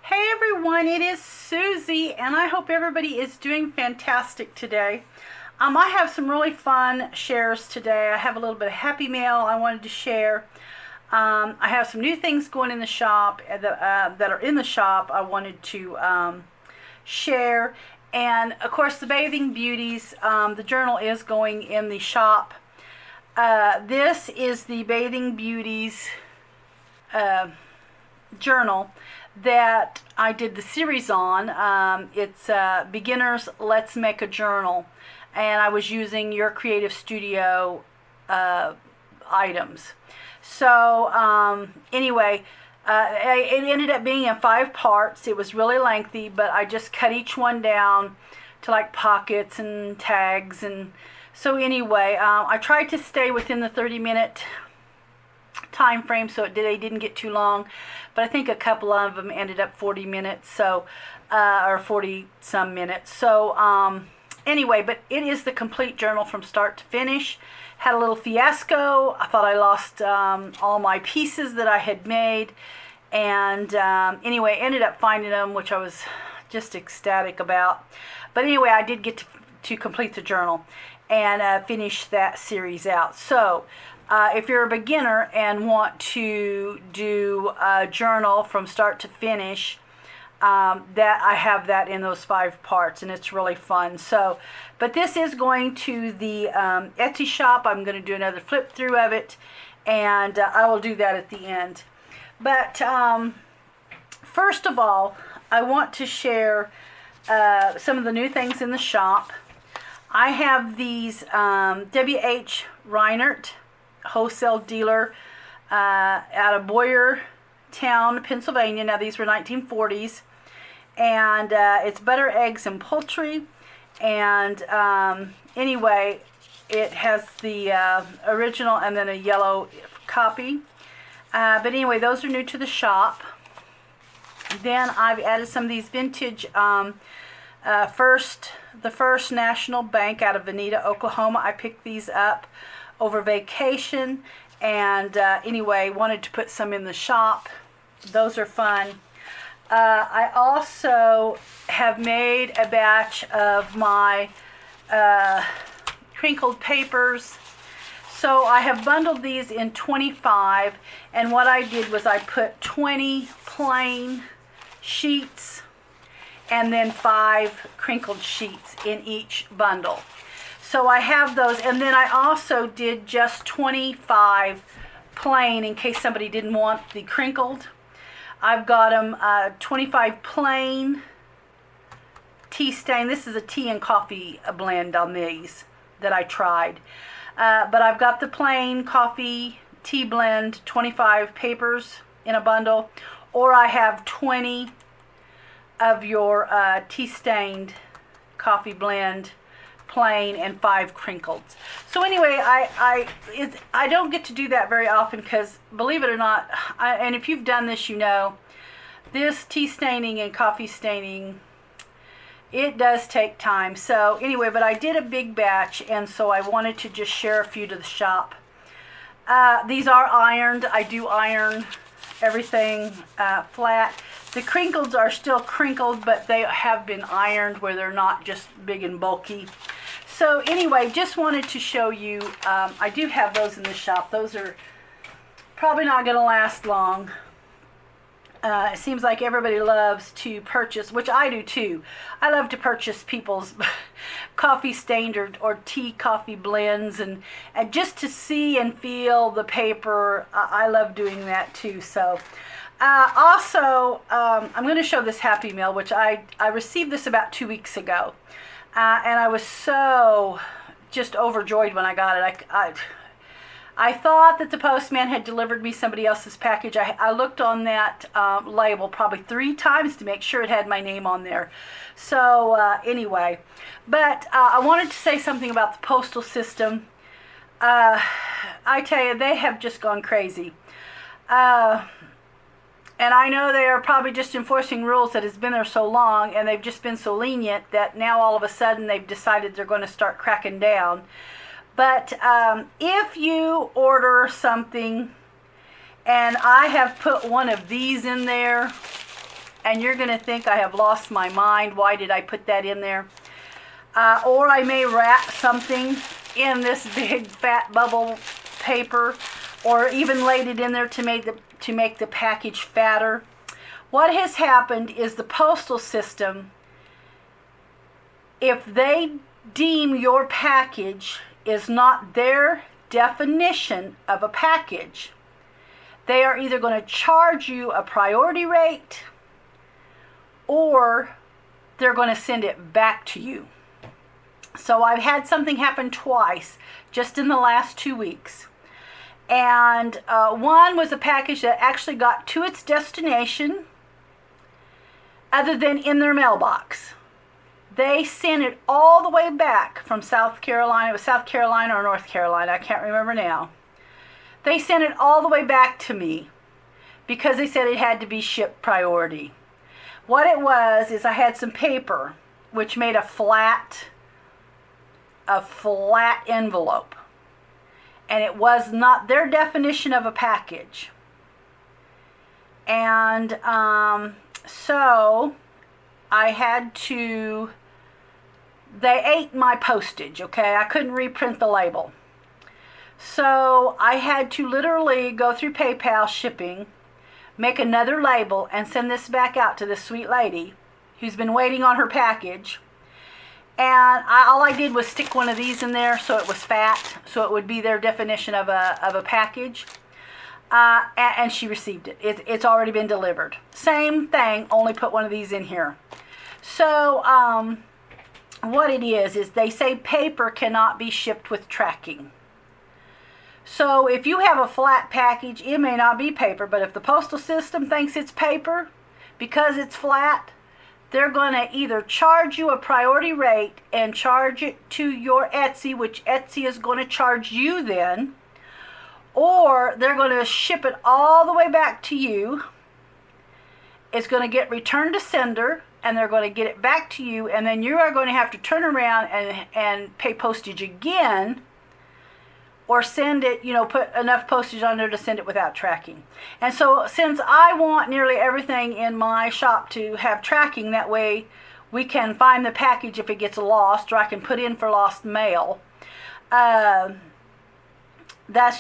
Hey everyone, it is Susie, and I hope everybody is doing fantastic today. I have some really fun shares today. I have a little bit of happy mail I wanted to share. I have some new things going in the shop that are in the shop I wanted to share. And of course, the Bathing Beauties, the journal is going in the shop. This is the Bathing Beauties journal that I did the series on. It's Beginners Let's Make a Journal, and I was using Your Creative Studio items. So anyway, it ended up being in 5 parts. It was really lengthy, but I just cut each one down to like pockets and tags. And so anyway, I tried to stay within the 30-minute time frame, so they didn't get too long, but I think a couple of them ended up 40 minutes, so or 40 some minutes. So anyway, but it is the complete journal from start to finish. Had a little fiasco. I thought I lost all my pieces that I had made, and anyway, ended up finding them, which I was just ecstatic about. But anyway, I did get to complete the journal and finish that series out. So if you're a beginner and want to do a journal from start to finish, that I have that in those 5 parts, and it's really fun. So, but this is going to the Etsy shop. I'm going to do another flip through of it, and I will do that at the end. But first of all, I want to share some of the new things in the shop. I have these W.H. Reinert wholesale dealer out of Boyertown, Pennsylvania. Now these were 1940s, and it's butter, eggs, and poultry. And anyway, it has the original and then a yellow copy. But anyway, those are new to the shop. Then I've added some of these vintage the First National Bank out of Veneta, Oklahoma. I picked these up over vacation, and anyway, wanted to put some in the shop. Those are fun. I also have made a batch of my crinkled papers. So I have bundled these in 25, and what I did was I put 20 plain sheets and then 5 crinkled sheets in each bundle. So I have those, and then I also did just 25 plain in case somebody didn't want the crinkled. I've got them 25 plain tea stain. This is a tea and coffee blend on these that I tried. But I've got the plain coffee tea blend, 25 papers in a bundle, or I have 20 of your tea stained coffee blend plain and 5 crinkled. So anyway, I don't get to do that very often because, believe it or not, and if you've done this, you know, this tea staining and coffee staining, it does take time. So anyway, but I did a big batch, and so I wanted to just share a few to the shop. These are ironed. I do iron everything flat. The crinkleds are still crinkled, but they have been ironed where they're not just big and bulky. So anyway, just wanted to show you, I do have those in the shop. Those are probably not going to last long. It seems like everybody loves to purchase, which I do too. I love to purchase people's coffee stained or tea coffee blends, and just to see and feel the paper. I love doing that too. So also, I'm going to show this Happy Mail, which I received this about 2 weeks ago. And I was so just overjoyed when I got it. I thought that the postman had delivered me somebody else's package. I looked on that label probably 3 times to make sure it had my name on there. So anyway, but I wanted to say something about the postal system. I tell you, they have just gone crazy. And I know they are probably just enforcing rules that has been there so long, and they've just been so lenient that now all of a sudden they've decided they're going to start cracking down. But if you order something, and I have put one of these in there, and you're going to think I have lost my mind. Why did I put that in there? Or I may wrap something in this big fat bubble paper, or even laid it in there to make the package fatter. What has happened is the postal system, if they deem your package is not their definition of a package, they are either going to charge you a priority rate or they're going to send it back to you. So I've had something happen twice just in the last 2 weeks. And one was a package that actually got to its destination other than in their mailbox. They sent it all the way back from South Carolina. It was South Carolina or North Carolina. I can't remember now. They sent it all the way back to me because they said it had to be shipped priority. What it was is I had some paper which made a flat envelope. And it was not their definition of a package. And so I had to, they ate my postage, okay? I couldn't reprint the label. So I had to literally go through PayPal shipping, make another label, and send this back out to this sweet lady who's been waiting on her package. And all I did was stick one of these in there so it was fat, so it would be their definition of a package. And she received it. It's already been delivered. Same thing, only put one of these in here. So what it is they say paper cannot be shipped with tracking. So if you have a flat package, it may not be paper, but if the postal system thinks it's paper because it's flat, they're going to either charge you a priority rate and charge it to your Etsy, which Etsy is going to charge you then, or they're going to ship it all the way back to you. It's going to get returned to sender, and they're going to get it back to you, and then you are going to have to turn around and pay postage again, or send it, put enough postage on there to send it without tracking. And so since I want nearly everything in my shop to have tracking, that way we can find the package if it gets lost, or I can put in for lost mail, that's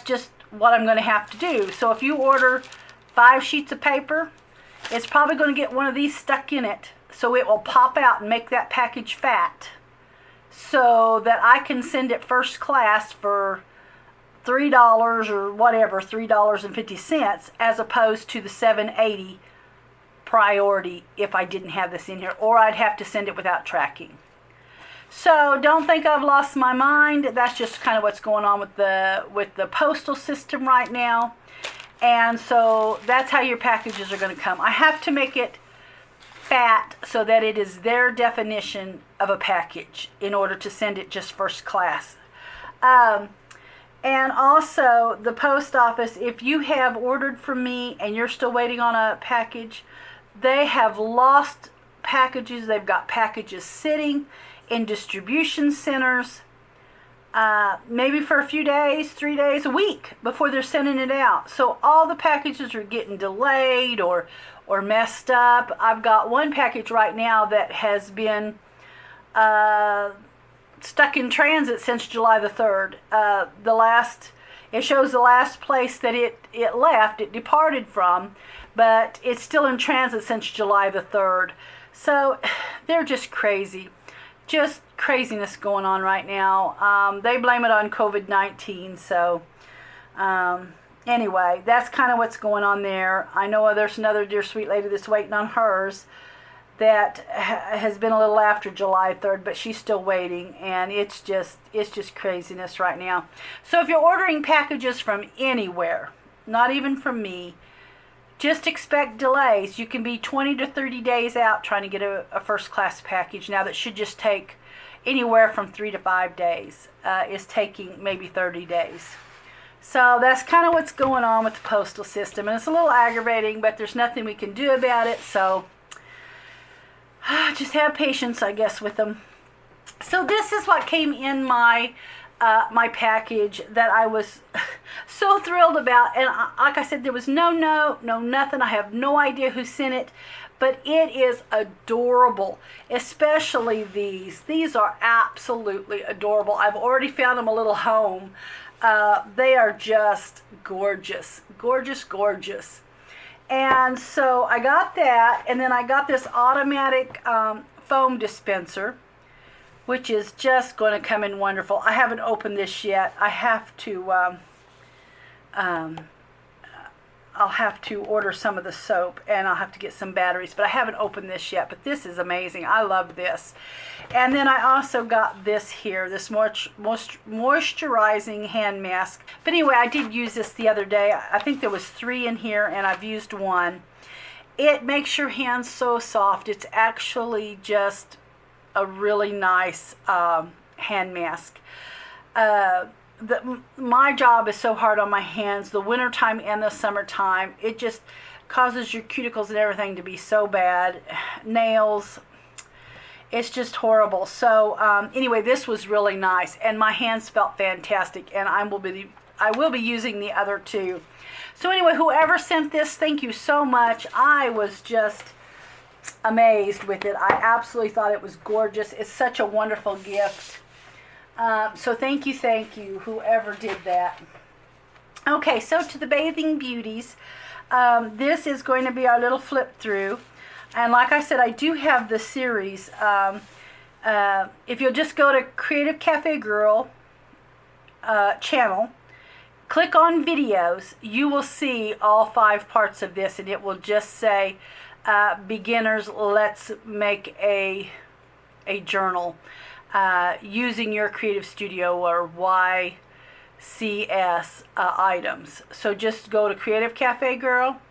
just what I'm going to have to do. So if you order 5 sheets of paper, it's probably going to get one of these stuck in it, so it will pop out and make that package fat, so that I can send it first class for $3 or whatever, $3.50, as opposed to the $7.80 priority if I didn't have this in here, or I'd have to send it without tracking. So don't think I've lost my mind. That's just kind of what's going on with the postal system right now. And so that's how your packages are going to come. I have to make it fat so that it is their definition of a package in order to send it just first class. And also, the post office, if you have ordered from me and you're still waiting on a package, they have lost packages. They've got packages sitting in distribution centers, maybe for a few days, 3 days, a week before they're sending it out. So all the packages are getting delayed or messed up. I've got one package right now that has been stuck in transit since July the 3rd. It shows the last place that it left, it departed from, but it's still in transit since July the 3rd. So they're just crazy. Just craziness going on right now. They blame it on COVID-19. So anyway, that's kind of what's going on there. I know there's another dear sweet lady that's waiting on hers that has been a little after July 3rd, but she's still waiting, and it's just craziness right now. So if you're ordering packages from anywhere, not even from me, just expect delays. You can be 20 to 30 days out trying to get a first class package. Now that should just take anywhere from 3 to 5 days. Is taking maybe 30 days. So that's kind of what's going on with the postal system, and it's a little aggravating, but there's nothing we can do about it. So just have patience, I guess, with them. So this is what came in my my package that I was so thrilled about. And like I said, there was no note, no nothing. I have no idea who sent it, but it is adorable, especially these. These are absolutely adorable. I've already found them a little home. They are just gorgeous, gorgeous, gorgeous. And so I got that, and then I got this automatic foam dispenser, which is just going to come in wonderful. I haven't opened this yet. I have to, I'll have to order some of the soap, and I'll have to get some batteries, but I haven't opened this yet. But this is amazing. I love this. And then I also got this here, this moisturizing hand mask. But anyway, I did use this the other day. I think there was 3 in here, and I've used 1. It makes your hands so soft. It's actually just a really nice hand mask. My job is so hard on my hands, the wintertime and the summertime. It just causes your cuticles and everything to be so bad. Nails, it's just horrible. So anyway, this was really nice, and my hands felt fantastic, and I will be using the other 2. So anyway, whoever sent this, thank you so much. I was just amazed with it. I absolutely thought it was gorgeous. It's such a wonderful gift. So thank you, whoever did that. Okay, so to the Bathing Beauties. This is going to be our little flip through. And like I said, I do have the series. If you'll just go to Creative Cafe Girl channel, click on videos, you will see all 5 parts of this, and it will just say beginners, let's make a journal using your Creative Studio or YCS items. So just go to Creative Cafe Girl,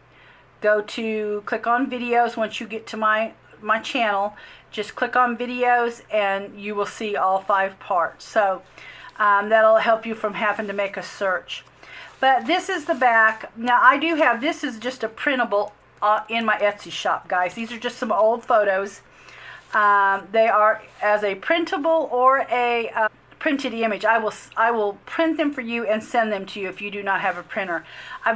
click on videos. Once you get to my channel, just click on videos and you will see all 5 parts. So that'll help you from having to make a search. But this is the back. Now I do have, this is just a printable in my Etsy shop, guys. These are just some old photos. They are as a printable or a printed image. I will print them for you and send them to you if you do not have a printer. I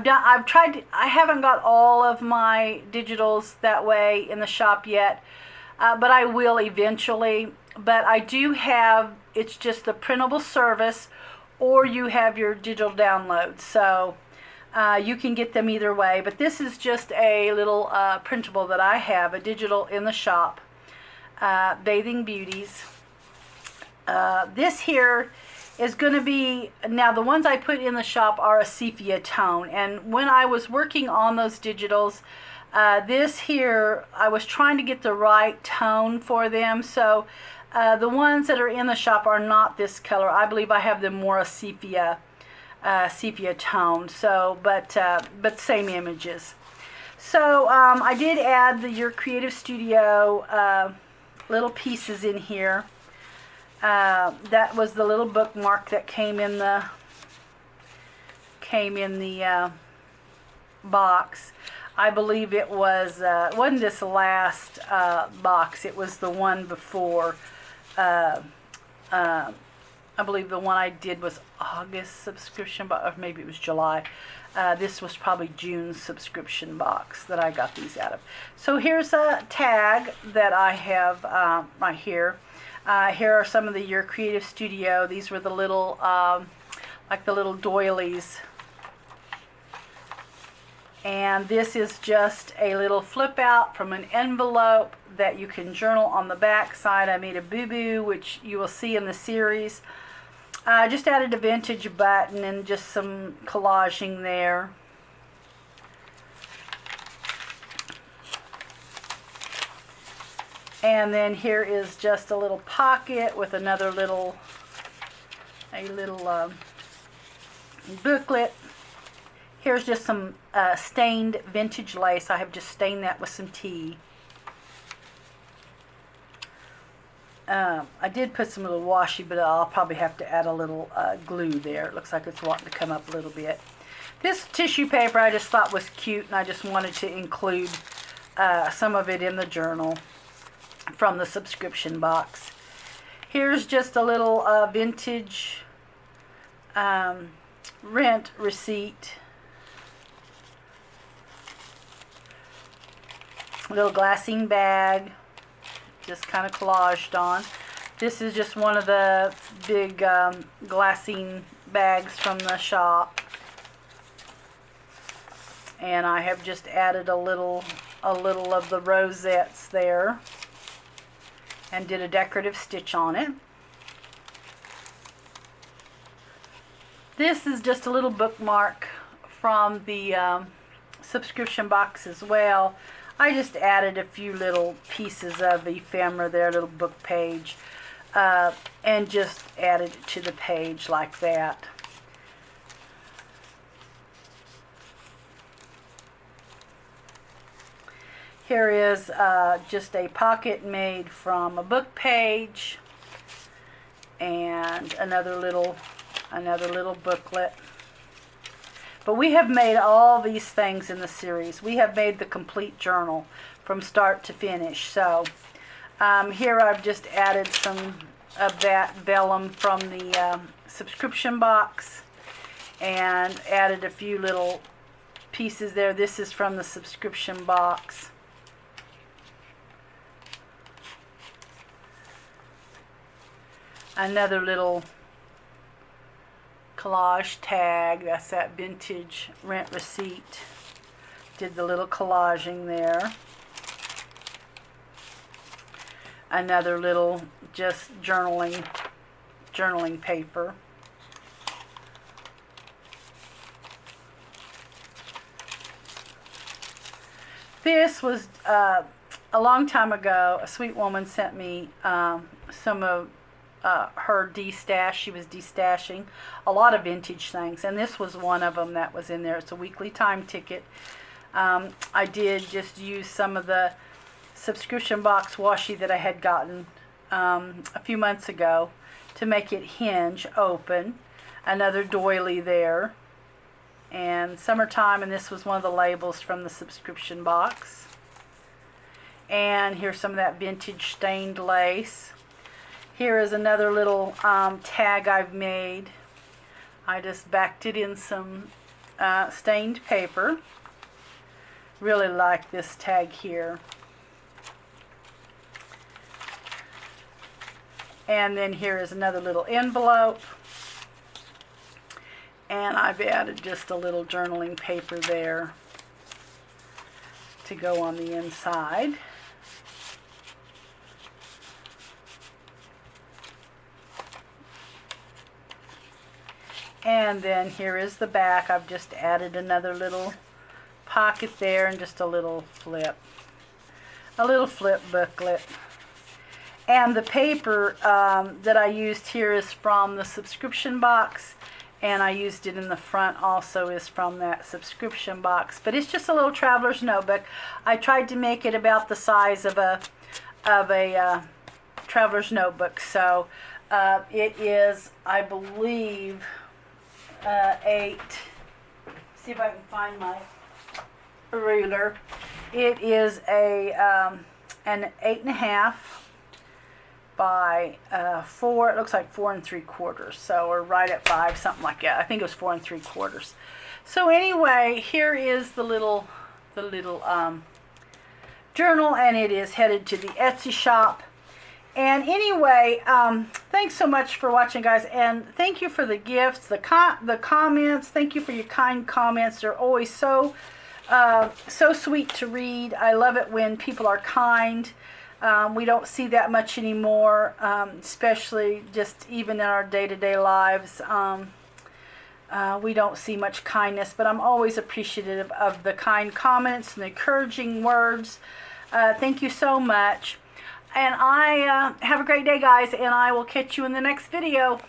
haven't got all of my digitals that way in the shop yet, but I will eventually. But I do have, it's just the printable service, or you have your digital downloads. So you can get them either way. But this is just a little printable that I have, a digital in the shop. Bathing Beauties. This here is going to be, now the ones I put in the shop are a sepia tone, and when I was working on those digitals, this here, I was trying to get the right tone for them, so the ones that are in the shop are not this color. I believe I have them more a sepia tone, so but same images. So I did add your Creative Studio little pieces in here. That was the little bookmark that came in the box. I believe it was wasn't this last box, it was the one before. I believe the one I did was August subscription box, or maybe it was July. This was probably June's subscription box that I got these out of. So here's a tag that I have right here. Here are some of your Creative Studio. These were the little, like the little doilies. And this is just a little flip out from an envelope that you can journal on the back side. I made a boo-boo, which you will see in the series. Just added a vintage button and just some collaging there. And then here is just a little pocket with another little, booklet. Here's just some stained vintage lace. I have just stained that with some tea. I did put some little washi, but I'll probably have to add a little glue there. It looks like it's wanting to come up a little bit. This tissue paper I just thought was cute, and I just wanted to include some of it in the journal from the subscription box. Here's just a little vintage rent receipt. Little glassine bag, just kind of collaged on. This is just one of the big glassine bags from the shop, and I have just added a little of the rosettes there and did a decorative stitch on it. This is just a little bookmark from the subscription box as well. I just added a few little pieces of ephemera there, little book page, and just added it to the page like that. Here is just a pocket made from a book page, and another little booklet. But we have made all these things in the series. We have made the complete journal from start to finish. So here I've just added some of that vellum from the subscription box and added a few little pieces there. This is from the subscription box. Another little collage tag, that's that vintage rent receipt. Did the little collaging there. Another little just journaling paper. This was a long time ago. A sweet woman sent me some of her de-stash. She was de-stashing a lot of vintage things, and this was one of them that was in there. It's a weekly time ticket. I did just use some of the subscription box washi that I had gotten a few months ago to make it hinge open. Another doily there, and summertime, and this was one of the labels from the subscription box. And here's some of that vintage stained lace. Here is another little tag I've made. I just backed it in some stained paper. Really like this tag here. And then here is another little envelope. And I've added just a little journaling paper there to go on the inside. And then here is the back. I've just added another little pocket there and just a little flip booklet. And the paper that I used here is from the subscription box, and I used it in the front also is from that subscription box. But it's just a little traveler's notebook. I tried to make it about the size of a traveler's notebook. So it is, I believe, 8. See if I can find my ruler. It is an 8.5 by 4. It looks like 4 3/4. So, or right at 5, something like that. I think it was 4 3/4. So anyway, here is the little journal, and it is headed to the Etsy shop. And anyway, thanks so much for watching, guys, and thank you for the gifts, the comments. Thank you for your kind comments. They're always so sweet to read. I love it when people are kind. We don't see that much anymore, especially just even in our day-to-day lives. We don't see much kindness, but I'm always appreciative of the kind comments and the encouraging words. Thank you so much. And I have a great day, guys, and I will catch you in the next video.